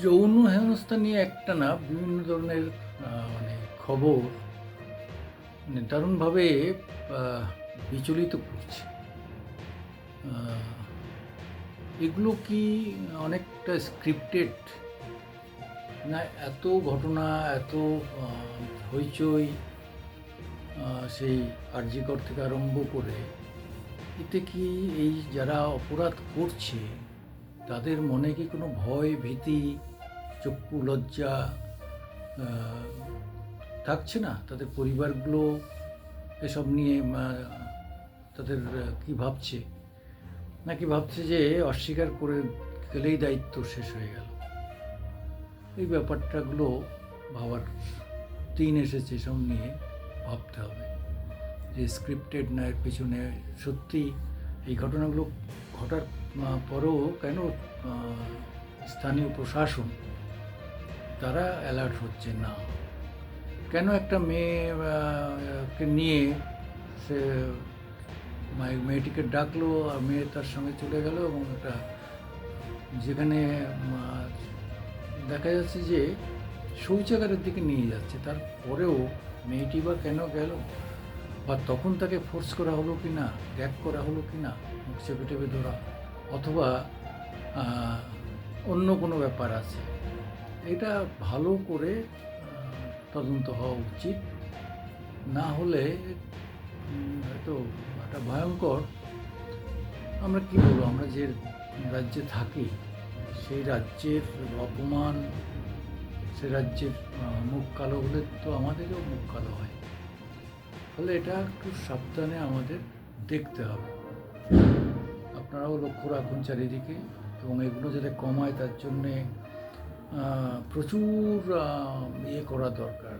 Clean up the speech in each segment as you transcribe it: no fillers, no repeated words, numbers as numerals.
যৌন হেনস্থা নিয়ে একটা না বিভিন্ন ধরনের মানে খবর মানে দারুণভাবে আহ, বিচলিত করছে। আহ, এগুলো কি অনেকটা স্ক্রিপ্টেড, না এত ঘটনা, এত হইচই, সেই আরজিকর থেকে আরম্ভ করে এতে কি এই যারা অপরাধ করছে তাদের মনে কি কোনো ভয়, ভীতি, চক্ষু লজ্জা আহ, থাকছে না? তাদের পরিবারগুলো এসব নিয়ে তাদের কি ভাবছে, নাকি ভাবছে যে অস্বীকার করে গেলেই দায়িত্ব শেষ হয়ে গেল? এই ব্যাপারটাগুলো ভাবার দিন এসেছে, সব নিয়ে ভাবতে হবে যে স্ক্রিপ্টেড না এর পেছনে সত্যি এই ঘটনাগুলো ঘটার পরেও কেন স্থানীয় প্রশাসন তারা অ্যালার্ট হচ্ছে না? কেন একটা মেয়েকে নিয়ে সে মেয়েটিকে ডাকলো আর মেয়ে তার সঙ্গে চলে গেল, এবং একটা যেখানে দেখা যাচ্ছে যে শৌচাগারের দিকে নিয়ে যাচ্ছে, তারপরেও মেয়েটি বা কেন গেল, বা তখন তাকে ফোর্স করা হলো কি না, গ্যাপ করা হলো কি না, মুখ চেপে টেপে ধরা, অথবা অন্য কোনো ব্যাপার আছে? এটা ভালো করে তদন্ত হওয়া উচিত। না হলে হয়তো একটা ভয়ঙ্কর, আমরা কি বলবো, আমরা যে রাজ্যে থাকি সেই রাজ্যের অপমান, সে রাজ্যের মুখ কালো হলে তো আমাদেরও মুখ কালো হয়। ফলে এটা একটু সাবধানে আমাদের দেখতে হবে। আপনারাও লক্ষ্য রাখুন চারিদিকে, এবং এগুলো যাতে কমায় তার জন্যে প্রচুর ইয়ে করা দরকার।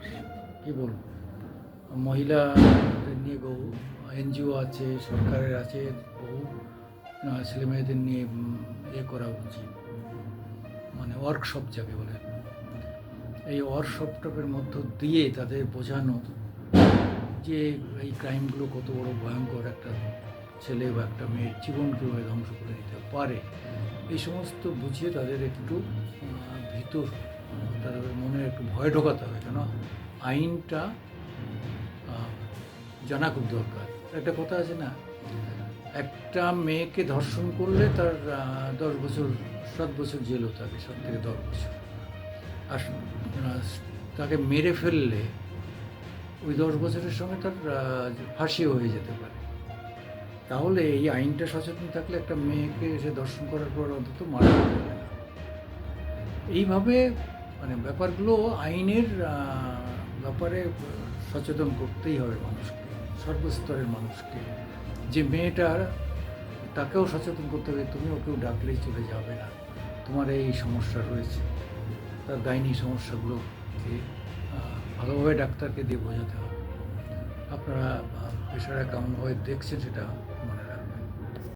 কী বলবো, মহিলাদের নিয়ে বহু এনজিও আছে, সরকারের আছে, বহু ছেলেমেয়েদের নিয়ে ইয়ে করা উচিত, মানে ওয়ার্কশপ যাকে বলে। এই ওয়ার্কশপের মধ্য দিয়ে তাদের বোঝানো যে এই ক্রাইমগুলো কত বড় ভয়ঙ্কর, একটা ছেলে বা একটা মেয়ের জীবন কীভাবে ধ্বংস করে দিতে পারে, এই সমস্ত বুঝিয়ে তাদের একটু ভিতর, তাদের মনে একটু ভয় ঢোকাতে হবে। কেন আইনটা জানা খুব দরকার। একটা কথা আছে না, একটা মেয়েকে ধর্ষণ করলে তার 10 বছর, 7 বছর জেল হতে হবে, 7 থেকে 10 বছর। আর তাকে মেরে ফেললে ওই 10 বছরের সঙ্গে তার ফাঁসিও হয়ে যেতে পারে। তাহলে এই আইনটা সচেতন থাকলে একটা মেয়েকে এসে ধর্ষণ করার পর অন্তত মারা যাবে না। এইভাবে মানে ব্যাপারগুলো আইনের ব্যাপারে সচেতন করতেই হবে মানুষকে, সর্বস্তরের মানুষকে। যে মেয়েটার, তাকেও সচেতন করতে হবে, তুমি ওকেও ডাকলেই চলে যাবে না, তোমার এই সমস্যা রয়েছে। তার গাইনি সমস্যাগুলোকে ভালোভাবে ডাক্তারকে দিয়ে বোঝাতে হবে। আপনারা পেশারা কেমনভাবে দেখছেন সেটা